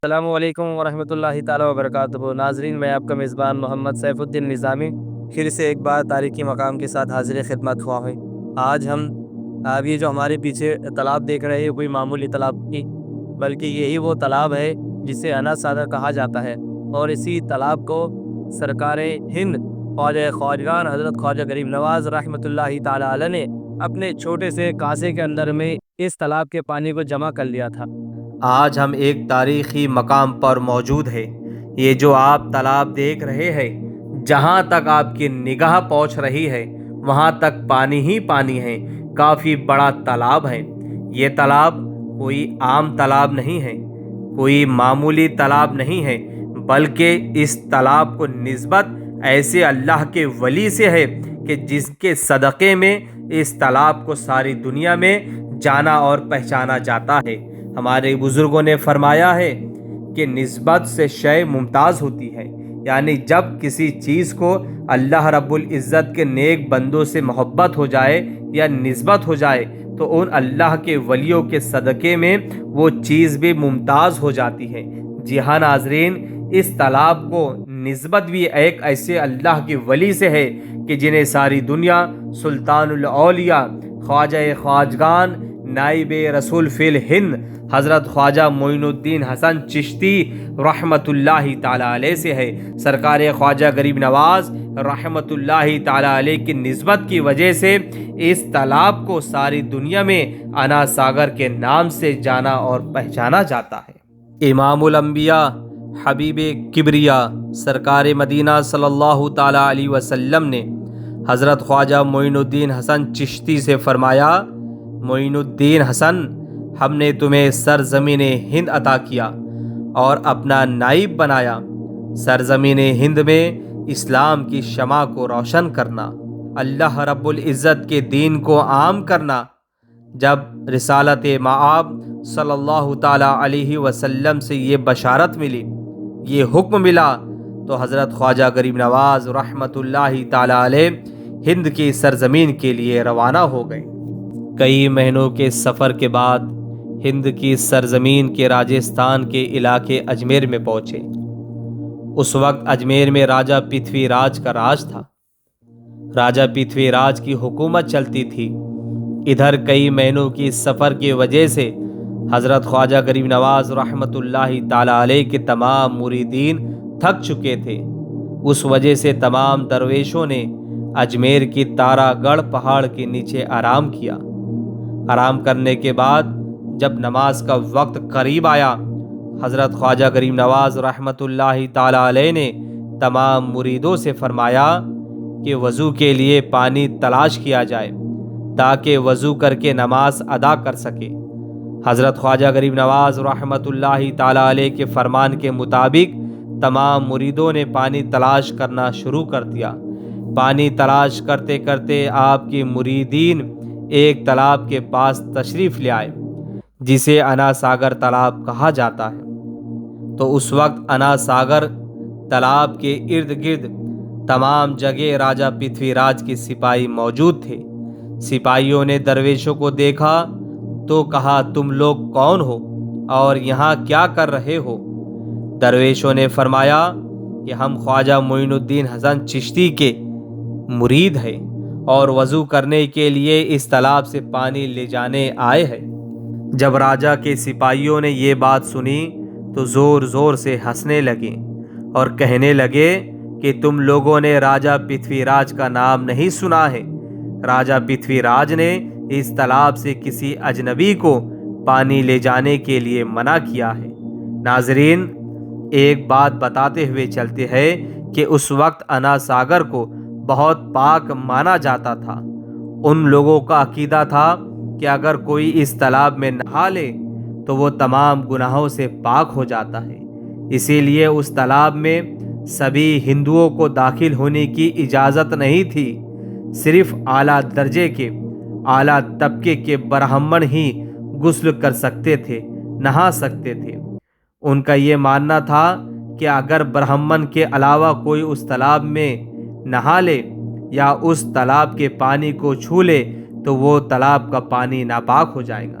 السلام علیکم ورحمۃ اللہ تعالیٰ وبرکاتہ۔ ناظرین، میں آپ کا میزبان محمد سیف الدین نظامی پھر سے ایک بار تاریخی مقام کے ساتھ حاضر خدمت ہوا ہے۔ آج ہم یہ جو ہمارے پیچھے تالاب دیکھ رہے ہیں کوئی معمولی تالاب نہیں، بلکہ یہی وہ تالاب ہے جسے انا ساگر کہا جاتا ہے، اور اسی تالاب کو سرکار ہند خواجہ خواجگان حضرت خواجہ غریب نواز رحمۃ اللہ تعالیٰ علیہ نے اپنے چھوٹے سے کاسے کے اندر میں اس تالاب کے پانی کو جمع کر لیا تھا۔ آج ہم ایک تاریخی مقام پر موجود ہیں۔ یہ جو آپ تالاب دیکھ رہے ہیں، جہاں تک آپ کی نگاہ پہنچ رہی ہے وہاں تک پانی ہی پانی ہے۔ کافی بڑا تالاب ہے۔ یہ تالاب کوئی عام تالاب نہیں ہے، کوئی معمولی تالاب نہیں ہے، بلکہ اس تالاب کو نسبت ایسے اللہ کے ولی سے ہے کہ جس کے صدقے میں اس تالاب کو ساری دنیا میں جانا اور پہچانا جاتا ہے۔ ہمارے بزرگوں نے فرمایا ہے کہ نسبت سے شے ممتاز ہوتی ہے، یعنی جب کسی چیز کو اللہ رب العزت کے نیک بندوں سے محبت ہو جائے یا نسبت ہو جائے تو ان اللہ کے ولیوں کے صدقے میں وہ چیز بھی ممتاز ہو جاتی ہے۔ جی ہاں ناظرین، اس تالاب کو نسبت بھی ایک ایسے اللہ کے ولی سے ہے کہ جنہیں ساری دنیا سلطان الاولیاء خواجہ خواجگان نائب رسول فی الہند حضرت خواجہ معین الدین حسن چشتی رحمۃ اللہ تعالیٰ علیہ سے ہے۔ سرکار خواجہ غریب نواز رحمۃ اللہ تعالیٰ علیہ کی نسبت کی وجہ سے اس تالاب کو ساری دنیا میں انا ساگر کے نام سے جانا اور پہچانا جاتا ہے۔ امام الانبیاء حبیب کبریا سرکار مدینہ صلی اللہ تعالیٰ علیہ وسلم نے حضرت خواجہ معین الدین حسن چشتی سے فرمایا، معین الدین حسن، ہم نے تمہیں سرزمین ہند عطا کیا اور اپنا نائب بنایا۔ سرزمین ہند میں اسلام کی شمع کو روشن کرنا، اللہ رب العزت کے دین کو عام کرنا۔ جب رسالت مآب صلی اللہ تعالیٰ علیہ وسلم سے یہ بشارت ملی، یہ حکم ملا، تو حضرت خواجہ غریب نواز رحمۃ اللہ تعالیٰ علیہ ہند کی سرزمین کے لیے روانہ ہو گئے۔ کئی مہینوں کے سفر کے بعد ہند کی سرزمین کے راجستھان کے علاقے اجمیر میں پہنچے۔ اس وقت اجمیر میں راجہ پرتھوی راج کا راج تھا۔ راجہ پرتھوی راج کی حکومت چلتی تھی۔ ادھر کئی مہینوں کی سفر کی وجہ سے حضرت خواجہ غریب نواز رحمۃ اللہ تعالیٰ علیہ کے تمام مریدین تھک چکے تھے۔ اس وجہ سے تمام درویشوں نے اجمیر کی تارا گڑھ پہاڑ کے نیچے آرام کیا۔ آرام کرنے کے بعد جب نماز کا وقت قریب آیا، حضرت خواجہ غریب نواز رحمۃ اللہ تعالیٰ علیہ نے تمام مریدوں سے فرمایا کہ وضو کے لیے پانی تلاش کیا جائے تاکہ وضو کر کے نماز ادا کر سکے۔ حضرت خواجہ غریب نواز رحمۃ اللہ تعالیٰ علیہ کے فرمان کے مطابق تمام مریدوں نے پانی تلاش کرنا شروع کر دیا۔ پانی تلاش کرتے کرتے آپ کے مریدین ایک تالاب کے پاس تشریف لے آئے جسے انا ساگر تالاب کہا جاتا ہے۔ تو اس وقت انا ساگر تالاب کے ارد گرد تمام جگہ راجہ پرتھوی راج کے سپاہی موجود تھے۔ سپاہیوں نے درویشوں کو دیکھا تو کہا، تم لوگ کون ہو اور یہاں کیا کر رہے ہو؟ درویشوں نے فرمایا کہ ہم خواجہ معین الدین حسن چشتی کے مرید ہیں اور وضو کرنے کے لیے اس تالاب سے پانی لے جانے آئے ہیں۔ جب راجہ کے سپاہیوں نے یہ بات سنی تو زور زور سے ہنسنے لگے اور کہنے لگے کہ تم لوگوں نے راجہ پرتھوی راج کا نام نہیں سنا ہے۔ راجہ پرتھوی راج نے اس تالاب سے کسی اجنبی کو پانی لے جانے کے لیے منع کیا ہے۔ ناظرین، ایک بات بتاتے ہوئے چلتے ہیں کہ اس وقت انا ساگر کو بہت پاک مانا جاتا تھا۔ ان لوگوں کا عقیدہ تھا کہ اگر کوئی اس تالاب میں نہا لے تو وہ تمام گناہوں سے پاک ہو جاتا ہے۔ اسی لیے اس تالاب میں سبھی ہندوؤں کو داخل ہونے کی اجازت نہیں تھی۔ صرف اعلیٰ درجے کے، اعلیٰ طبقے کے برہمن ہی غسل کر سکتے تھے، نہا سکتے تھے۔ ان کا یہ ماننا تھا کہ اگر برہمن کے علاوہ کوئی اس تالاب میں نہا لے یا اس تالاب کے پانی کو چھو لے تو وہ تالاب کا پانی ناپاک ہو جائے گا۔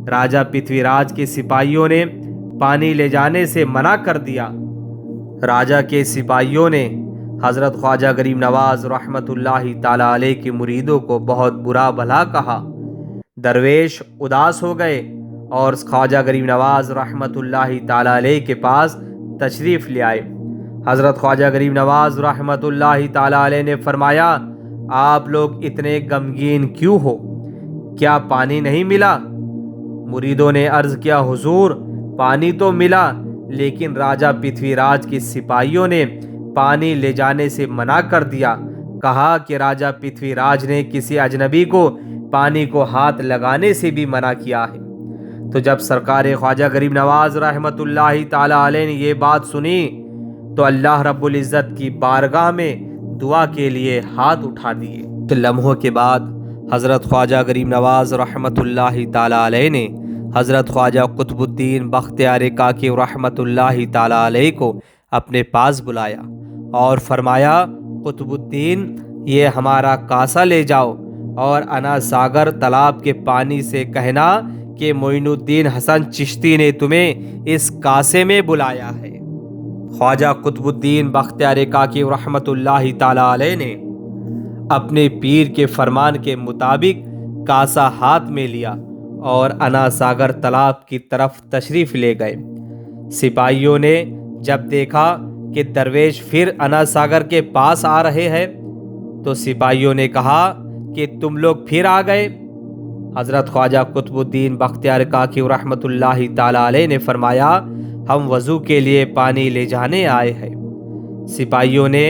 راجہ پرتھوی راج کے سپاہیوں نے پانی لے جانے سے منع کر دیا۔ راجا کے سپاہیوں نے حضرت خواجہ غریب نواز رحمۃ اللہ تعالی علیہ کے مریدوں کو بہت برا بھلا کہا۔ درویش اداس ہو گئے اور خواجہ غریب نواز رحمۃ اللہ تعالی علیہ کے پاس تشریف لے آئے۔ حضرت خواجہ غریب نواز رحمۃ اللہ تعالی علیہ نے فرمایا، آپ لوگ اتنے غمگین کیوں ہو؟ کیا پانی نہیں ملا؟ مریدوں نے عرض کیا، حضور پانی تو ملا، لیکن راجہ پرتھوی راج کے سپاہیوں نے پانی لے جانے سے منع کر دیا۔ کہا کہ راجہ پرتھوی راج نے کسی اجنبی کو پانی کو ہاتھ لگانے سے بھی منع کیا ہے۔ تو جب سرکار خواجہ غریب نواز رحمۃ اللہ تعالی علیہ نے یہ بات سنی تو اللہ رب العزت کی بارگاہ میں دعا کے لیے ہاتھ اٹھا دیے۔ کچھ لمحوں کے بعد حضرت خواجہ غریب نواز رحمۃ اللہ تعالی علیہ نے حضرت خواجہ قطب الدین بختیار کاکی رحمۃ اللہ تعالی علیہ کو اپنے پاس بلایا اور فرمایا، قطب الدین یہ ہمارا کاسہ لے جاؤ اور انا ساگر تالاب کے پانی سے کہنا کہ معین الدین حسن چشتی نے تمہیں اس کاسے میں بلایا ہے۔ خواجہ قطب الدین بختیار کاکی رحمۃ اللہ تعالی علیہ نے اپنے پیر کے فرمان کے مطابق کاسہ ہاتھ میں لیا اور انا ساگر تالاب کی طرف تشریف لے گئے۔ سپاہیوں نے جب دیکھا کہ درویش پھر انا ساگر کے پاس آ رہے ہیں تو سپاہیوں نے کہا کہ تم لوگ پھر آ گئے۔ حضرت خواجہ قطب الدین بختیار کاکی رحمۃ اللہ تعالی علیہ نے فرمایا، ہم وضو کے لیے پانی لے جانے آئے ہیں۔ سپاہیوں نے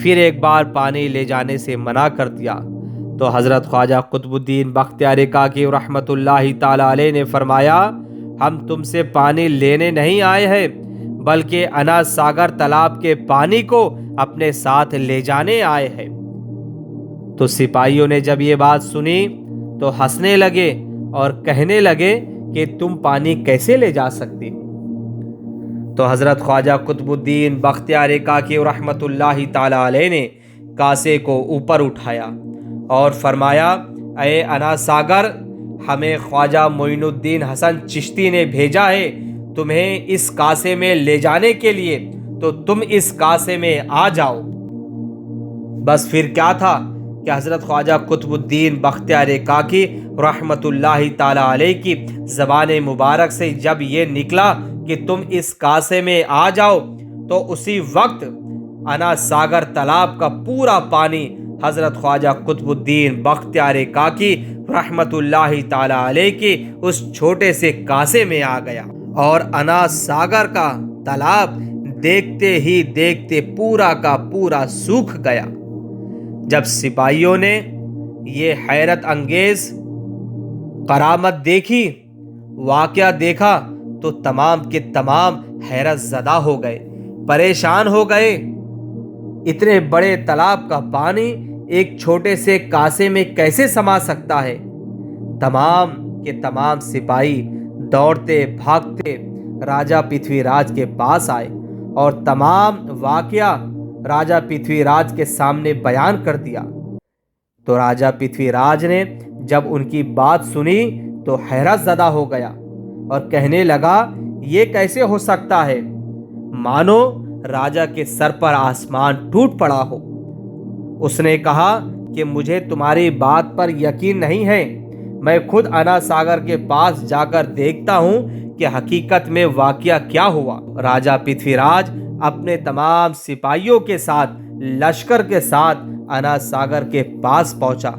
پھر ایک بار پانی لے جانے سے منع کر دیا تو حضرت خواجہ قطب الدین بختیار کاکی رحمۃ اللہ تعالی علیہ نے فرمایا، ہم تم سے پانی لینے نہیں آئے ہیں بلکہ انا ساگر تالاب کے پانی کو اپنے ساتھ لے جانے آئے ہیں۔ تو سپاہیوں نے جب یہ بات سنی تو ہنسنے لگے اور کہنے لگے کہ تم پانی کیسے لے جا سکتے ہو؟ تو حضرت خواجہ قطب الدین بختیار کاکی رحمۃ اللہ تعالی علیہ نے کاسے کو اوپر اٹھایا اور فرمایا، اے انا ساگر، ہمیں خواجہ معین الدین حسن چشتی نے بھیجا ہے تمہیں اس کاسے میں لے جانے کے لیے، تو تم اس کاسے میں آ جاؤ۔ بس پھر کیا تھا کہ حضرت خواجہ قطب الدین بختیار کاکی رحمۃ اللہ تعالی علیہ کی زبان مبارک سے جب یہ نکلا کہ تم اس کاسے میں آ جاؤ تو اسی وقت انا ساگر تالاب کا پورا پانی حضرت خواجہ قطب الدین بختیار کاکی رحمۃ اللہ تعالی علیہ کے اس چھوٹے سے کاسے میں آ گیا اور انا ساگر کا تالاب دیکھتے ہی دیکھتے پورا کا پورا سوکھ گیا۔ جب سپاہیوں نے یہ حیرت انگیز کرامت دیکھی، واقعہ دیکھا، تو تمام کے تمام حیرت زدہ ہو گئے، پریشان ہو گئے۔ اتنے بڑے تالاب کا پانی ایک چھوٹے سے کاسے میں کیسے سما سکتا ہے؟ تمام کے تمام سپاہی دوڑتے بھاگتے راجہ پرتھوی راج کے پاس آئے اور تمام واقعہ راجہ پرتھوی راج کے سامنے بیان کر دیا۔ تو راجہ پرتھوی راج نے جب ان کی بات سنی تو حیرت زدہ ہو گیا اور کہنے لگا، یہ کیسے ہو سکتا ہے؟ مانو راجہ کے سر پر آسمان ٹوٹ پڑا ہو۔ اس نے کہا کہ مجھے تمہاری بات پر یقین نہیں ہے، میں خود انا ساگر کے پاس جا کر دیکھتا ہوں کہ حقیقت میں واقعہ کیا ہوا۔ راجہ پرتھوی راج اپنے تمام سپاہیوں کے ساتھ لشکر کے ساتھ انا ساگر کے پاس پہنچا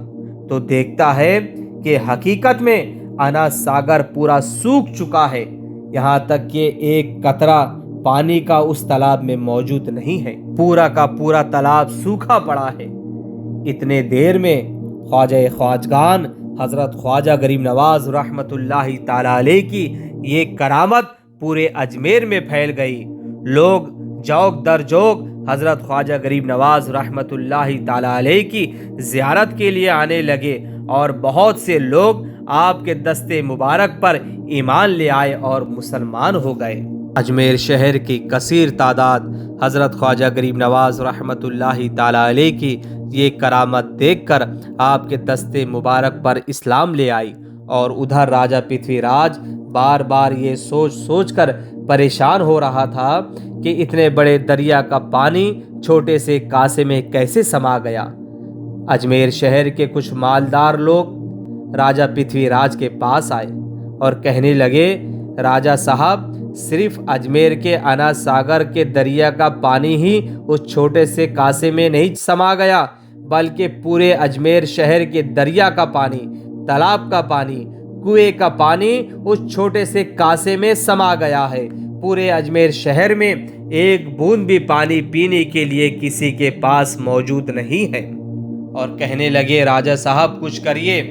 تو دیکھتا ہے کہ حقیقت میں انا ساگر پورا سوکھ چکا ہے، یہاں تک کہ ایک قطرہ پانی کا اس تالاب میں موجود نہیں ہے، پورا کا پورا تالاب سوکھا پڑا ہے۔ اتنے دیر میں خواجہ خواجگان حضرت خواجہ غریب نواز رحمۃ اللہ تعالی علیہ کی یہ کرامت پورے اجمیر میں پھیل گئی۔ لوگ جوق در جوق حضرت خواجہ غریب نواز رحمۃ اللہ تعالی علیہ کی زیارت کے لیے آنے لگے اور بہت سے لوگ آپ کے دستے مبارک پر ایمان لے آئے اور مسلمان ہو گئے۔ اجمیر شہر کی کثیر تعداد حضرت خواجہ غریب نواز رحمۃ اللہ تعالی علیہ کی یہ کرامت دیکھ کر آپ کے دستے مبارک پر اسلام لے آئی، اور ادھر راجہ پرتھوی راج بار بار یہ سوچ کر پریشان ہو رہا تھا کہ اتنے بڑے دریا کا پانی چھوٹے سے کاسے میں کیسے سما گیا۔ اجمیر شہر کے کچھ مالدار لوگ راجہ پرتھوی راج کے پاس آئے اور کہنے لگے، راجہ صاحب، صرف اجمیر کے انا ساگر کے دریا کا پانی ہی اس چھوٹے سے کاسے میں نہیں سما گیا، بلکہ پورے اجمیر شہر کے دریا کا پانی، تالاب کا پانی، کنویں کا پانی اس چھوٹے سے کاسے میں سما گیا ہے۔ پورے اجمیر شہر میں ایک بوند بھی پانی پینے کے لیے کسی کے پاس موجود نہیں ہے۔ اور کہنے لگے، راجہ صاحب کچھ کریے،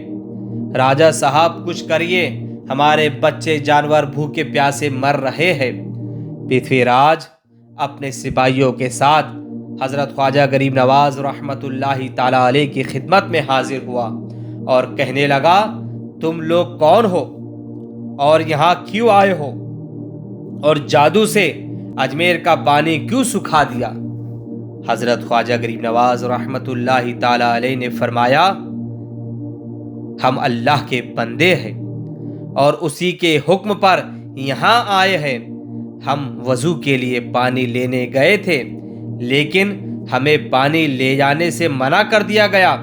راجہ صاحب کچھ کریے، ہمارے بچے جانور بھوکے پیاسے مر رہے ہیں۔ پرتھوی راج اپنے سپاہیوں کے ساتھ حضرت خواجہ غریب نواز رحمۃ اللہ تعالی علیہ کی خدمت میں حاضر ہوا اور کہنے لگا، تم لوگ کون ہو اور یہاں کیوں آئے ہو، اور جادو سے اجمیر کا پانی کیوں سکھا دیا؟ حضرت خواجہ غریب نواز رحمۃ اللہ تعالی علیہ نے فرمایا، ہم اللہ کے بندے ہیں اور اسی کے حکم پر یہاں آئے ہیں۔ ہم وضو کے لیے پانی لینے گئے تھے، لیکن ہمیں پانی لے جانے سے منع کر دیا گیا،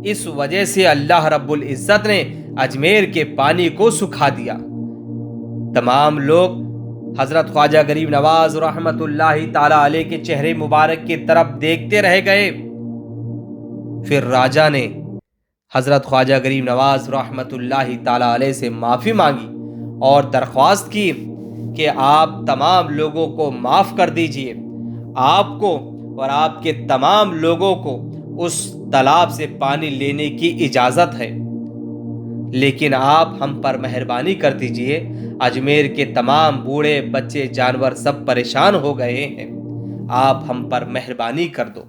اس وجہ سے اللہ رب العزت نے اجمیر کے پانی کو سکھا دیا۔ تمام لوگ حضرت خواجہ غریب نواز رحمۃ اللہ تعالی علیہ کے چہرے مبارک کی طرف دیکھتے رہ گئے۔ پھر راجہ نے حضرت خواجہ غریب نواز رحمۃ اللہ تعالی علیہ سے معافی مانگی اور درخواست کی کہ آپ تمام لوگوں کو معاف کر دیجئے، آپ کو اور آپ کے تمام لوگوں کو اس تالاب سے پانی لینے کی اجازت ہے، لیکن آپ ہم پر مہربانی کر دیجئے، اجمیر کے تمام بوڑھے بچے جانور سب پریشان ہو گئے ہیں، آپ ہم پر مہربانی کر دو۔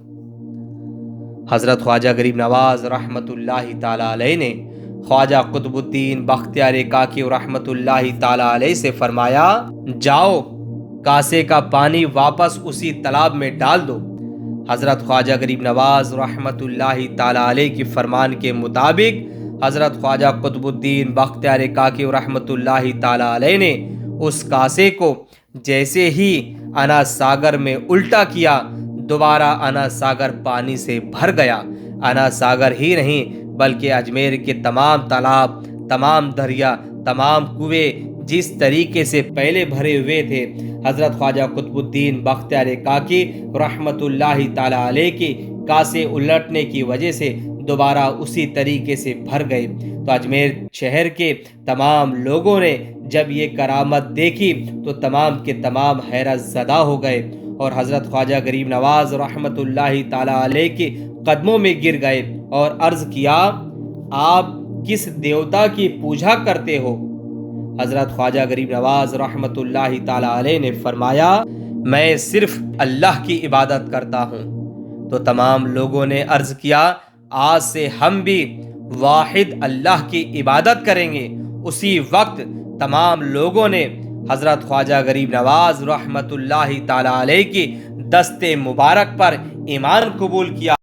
حضرت خواجہ غریب نواز رحمۃ اللہ تعالی علیہ نے خواجہ قطب الدین بختیار کاکی رحمۃ اللہ تعالی علیہ سے فرمایا، جاؤ کاسے کا پانی واپس اسی تالاب میں ڈال دو۔ حضرت خواجہ غریب نواز رحمۃ اللہ تعالی علیہ کی فرمان کے مطابق حضرت خواجہ قطب الدین بختیار کاکی رحمۃ اللہ تعالی علیہ نے اس کاسے کو جیسے ہی انا ساگر میں الٹا کیا، دوبارہ انا ساگر پانی سے بھر گیا۔ انا ساگر ہی نہیں بلکہ اجمیر کے تمام تالاب، تمام دریا، تمام کنویں جس طریقے سے پہلے بھرے ہوئے تھے، حضرت خواجہ قطب الدین بختیار کاکی رحمۃ اللہ تعالی علیہ کی کاسے الٹنے کی وجہ سے دوبارہ اسی طریقے سے بھر گئے۔ تو اجمیر شہر کے تمام لوگوں نے جب یہ کرامت دیکھی تو تمام کے تمام حیرت زدہ ہو گئے اور حضرت خواجہ غریب نواز رحمۃ اللہ تعالی علیہ کے قدموں میں گر گئے اور عرض کیا، آپ کس دیوتا کی پوجا کرتے ہو؟ حضرت خواجہ غریب نواز رحمۃ اللہ تعالی علیہ نے فرمایا، میں صرف اللہ کی عبادت کرتا ہوں۔ تو تمام لوگوں نے عرض کیا، آج سے ہم بھی واحد اللہ کی عبادت کریں گے۔ اسی وقت تمام لوگوں نے حضرت خواجہ غریب نواز رحمۃ اللہ تعالی علیہ کی دست مبارک پر ایمان قبول کیا